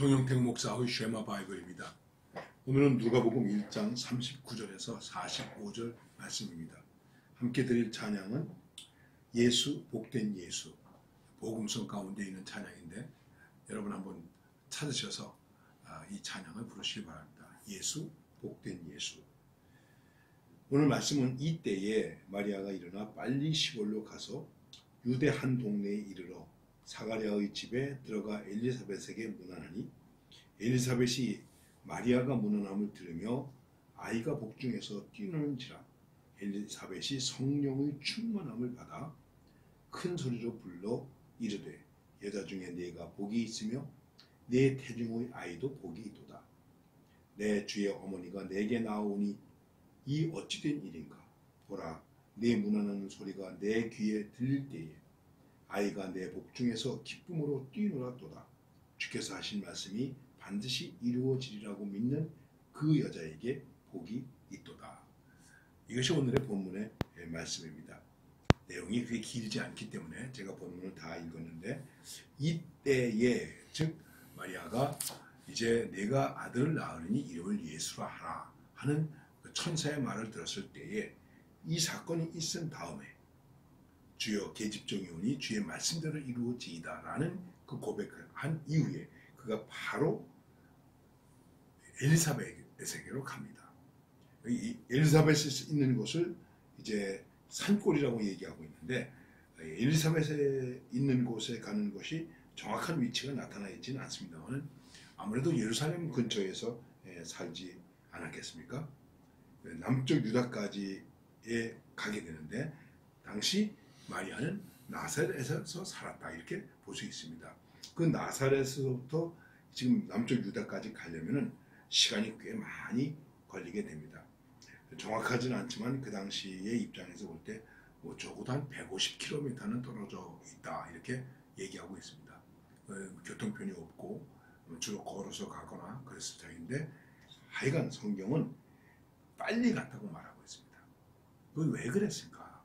정영택 목사의 쉐마 바이블입니다. 오늘은 누가복음 1장 39절에서 45절 말씀입니다. 함께 드릴 찬양은 예수 복된 예수, 복음성 가운데 있는 찬양인데 여러분 한번 찾으셔서 이 찬양을 부르시기 바랍니다. 예수 복된 예수. 오늘 말씀은 이때에 마리아가 일어나 빨리 시골로 가서 유대 한 동네에 이르러 사가랴의 집에 들어가 엘리사벳에게 문안하니 엘리사벳이 마리아가 문안함을 들으며 아이가 복중에서 뛰노는지라 엘리사벳이 성령의 충만함을 받아 큰 소리로 불러 이르되 여자 중에 네가 복이 있으며 네 태중의 아이도 복이 있도다. 내 주의 어머니가 내게 나오니 이 어찌된 일인가. 보라, 네 문안하는 소리가 내 귀에 들릴 때에 아이가 내 복중에서 기쁨으로 뛰노라도다. 주께서 하신 말씀이 반드시 이루어지리라고 믿는 그 여자에게 복이 있도다. 이것이 오늘의 본문의 말씀입니다. 내용이 그렇게 길지 않기 때문에 제가 본문을 다 읽었는데 이때에 즉 마리아가 이제 내가 아들을 낳으리니 이름을 예수라 하라 하는 그 천사의 말을 들었을 때에 이 사건이 있은 다음에 주여 계집종이 오니 주의 말씀대로 이루어지이다 라는 그 고백을 한 이후에 그가 바로 엘리사벳에게로 갑니다. 이 엘리사벳이 있는 곳을 이제 산골이라고 얘기하고 있는데 엘리사벳에 있는 곳에 가는 것이 정확한 위치가 나타나 있지는 않습니다만 아무래도 예루살렘 근처에서 살지 않았겠습니까? 남쪽 유다까지에 가게 되는데 당시 마리아는 나사렛에서 살았다 이렇게 볼 수 있습니다. 그 나사렛에서부터 지금 남쪽 유다까지 가려면은 시간이 꽤 많이 걸리게 됩니다. 정확하지는 않지만 그 당시의 입장에서 볼 때 뭐 적어도 한 150km는 떨어져 있다 이렇게 얘기하고 있습니다. 교통편이 없고 주로 걸어서 가거나 그랬을 터인데 하여간 성경은 빨리 갔다고 말하고 있습니다. 그건 왜 그랬을까?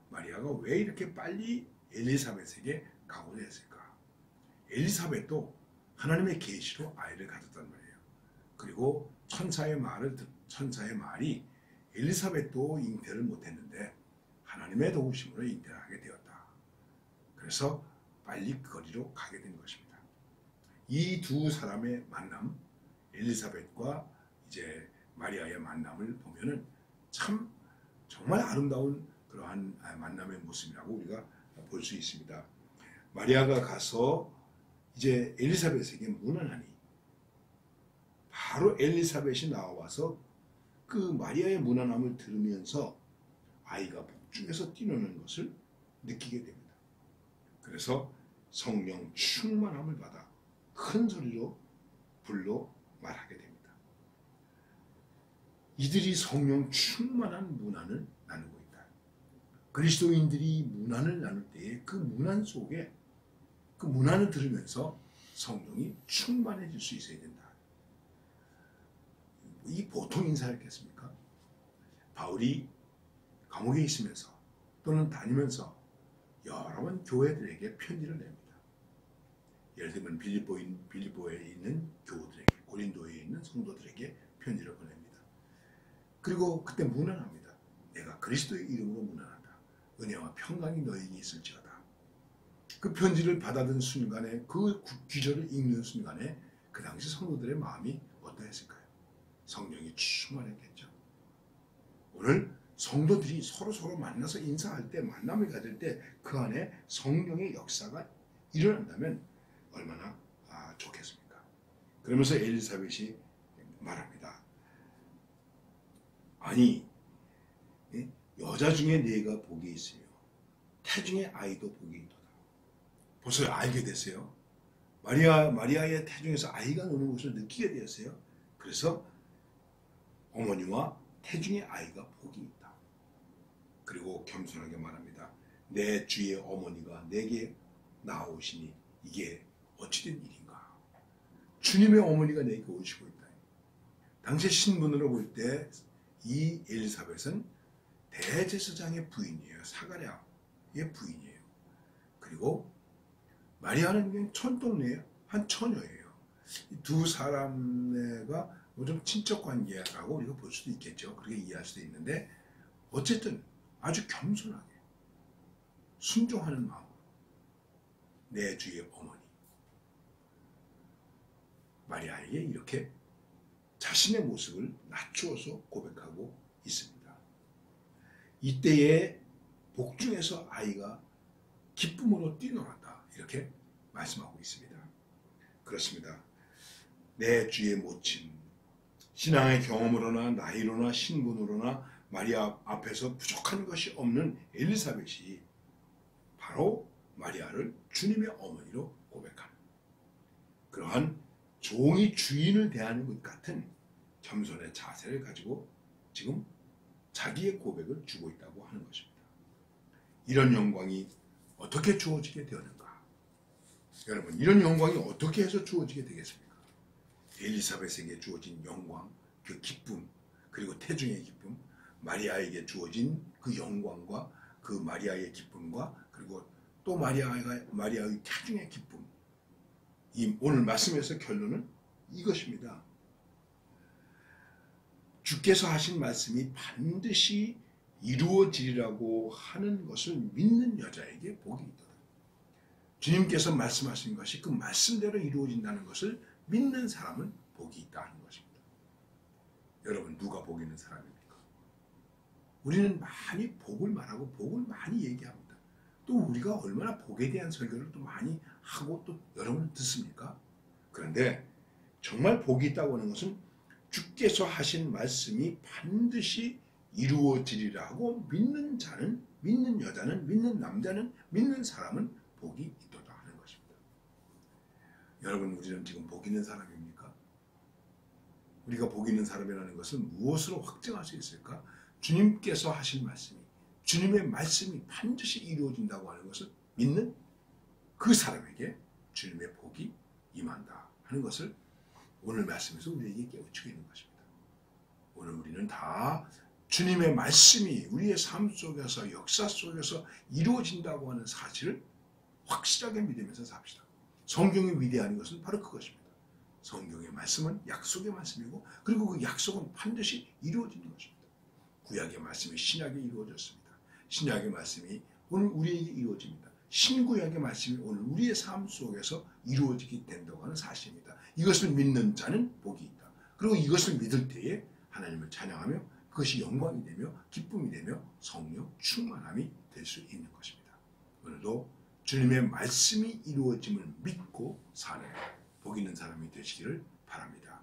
마리아가 왜 이렇게 빨리 엘리사벳에게 가고자 했을까? 엘리사벳도 하나님의 계시로 아이를 가졌단 말이에요. 그리고 천사의 말이 엘리사벳도 잉태를 못했는데 하나님의 도우심으로 잉태를 하게 되었다. 그래서 빨리 거리로 가게 된 것입니다. 이 두 사람의 만남, 엘리사벳과 이제 마리아의 만남을 보면은 참 정말 아름다운 그러한 만남의 모습이라고 우리가 볼 수 있습니다. 마리아가 가서 이제 엘리사벳에게 문안하니 바로 엘리사벳이 나와서 그 마리아의 문안함을 들으면서 아이가 복중에서 뛰노는 것을 느끼게 됩니다. 그래서 성령 충만함을 받아 큰 소리로 불러 말하게 됩니다. 이들이 성령 충만한 문안을 나누고 있다. 그리스도인들이 문안을 나눌 때에 그 문안 속에 그 문안을 들으면서 성령이 충만해질 수 있어야 된다. 이 보통 인사였겠습니까? 바울이 감옥에 있으면서 또는 다니면서 여러 번 교회들에게 편지를 냅니다. 예를 들면 빌립보에 있는 교우들에게, 고린도에 있는 성도들에게 편지를 보냅니다. 그리고 그때 문안합니다. 내가 그리스도의 이름으로 문안한다. 은혜와 평강이 너에게 있을지어다. 그 편지를 받아든 순간에 그 귀절을 읽는 순간에 그 당시 성도들의 마음이 어떠했을까요? 성령이 충만했겠죠. 오늘 성도들이 서로 만나서 인사할 때 만남을 가질 때 그 안에 성령의 역사가 일어난다면 얼마나 좋겠습니까? 그러면서 엘리사벳이 말합니다. 아니 여자 중에 네가 복이 있으며 태중의 아이도 복이 있도다. 벌써 알게 됐어요. 마리아의 태중에서 아이가 노는 것을 느끼게 되었어요. 그래서 어머니와 태중의 아이가 복이 있다. 그리고 겸손하게 말합니다. 내 주의 어머니가 내게 나오시니 이게 어찌된 일인가. 주님의 어머니가 내게 오시고 있다. 당시 신분으로 볼 때 이 엘리사벳은 대제사장의 부인이에요. 사가랴의 부인이에요. 그리고 마리아는 그냥 촌동네에 한 처녀예요. 두 사람과 좀 친척 관계라고 우리가 볼 수도 있겠죠. 그렇게 이해할 수도 있는데 어쨌든 아주 겸손하게 순종하는 마음으로 내 주의 어머니 마리아에게 이렇게 자신의 모습을 낮추어서 고백하고 있습니다. 이때에 복중에서 아이가 기쁨으로 뛰놀았다 이렇게 말씀하고 있습니다. 그렇습니다. 내 주의 모친, 신앙의 경험으로나 나이로나 신분으로나 마리아 앞에서 부족한 것이 없는 엘리사벳이 바로 마리아를 주님의 어머니로 고백하는 그러한 종이 주인을 대하는 것 같은 겸손의 자세를 가지고 지금 자기의 고백을 주고 있다고 하는 것입니다. 이런 영광이 어떻게 주어지게 되었는가? 여러분, 이런 영광이 어떻게 해서 주어지게 되겠습니까? 엘리사벳에게 주어진 영광, 그 기쁨, 그리고 태중의 기쁨, 마리아에게 주어진 그 영광과 그 마리아의 기쁨과 그리고 또 마리아의 태중의 기쁨. 이 오늘 말씀에서 결론은 이것입니다. 주께서 하신 말씀이 반드시 이루어지리라고 하는 것을 믿는 여자에게 복이 있도다. 주님께서 말씀하신 것이 그 말씀대로 이루어진다는 것을 믿는 사람은 복이 있다는 것입니다. 여러분, 누가 복 있는 사람입니까? 우리는 많이 복을 말하고 복을 많이 얘기합니다. 또 우리가 얼마나 복에 대한 설교를 또 많이 하고 또 여러분 듣습니까? 그런데 정말 복이 있다고 하는 것은 주께서 하신 말씀이 반드시 이루어지리라고 믿는 자는, 믿는 여자는, 믿는 남자는, 믿는 사람은 복이 있도다 하는 것입니다. 여러분, 우리는 지금 복 있는 사람입니까? 우리가 복 있는 사람이라는 것은 무엇으로 확증할 수 있을까? 주님께서 하신 말씀이, 주님의 말씀이 반드시 이루어진다고 하는 것을 믿는 그 사람에게 주님의 복이 임한다 하는 것을 오늘 말씀에서 우리에게 깨우치고 있는 것입니다. 오늘 우리는 다 주님의 말씀이 우리의 삶 속에서 역사 속에서 이루어진다고 하는 사실을 확실하게 믿으면서 삽시다. 성경이 위대한 것은 바로 그것입니다. 성경의 말씀은 약속의 말씀이고 그리고 그 약속은 반드시 이루어지는 것입니다. 구약의 말씀이 신약에 이루어졌습니다. 신약의 말씀이 오늘 우리에게 이루어집니다. 신구약의 말씀이 오늘 우리의 삶 속에서 이루어지게 된다고 하는 사실입니다. 이것을 믿는 자는 복이 있다. 그리고 이것을 믿을 때에 하나님을 찬양하며 그것이 영광이 되며 기쁨이 되며 성령 충만함이 될 수 있는 것입니다. 오늘도 주님의 말씀이 이루어짐을 믿고 사는 복 있는 사람이 되시기를 바랍니다.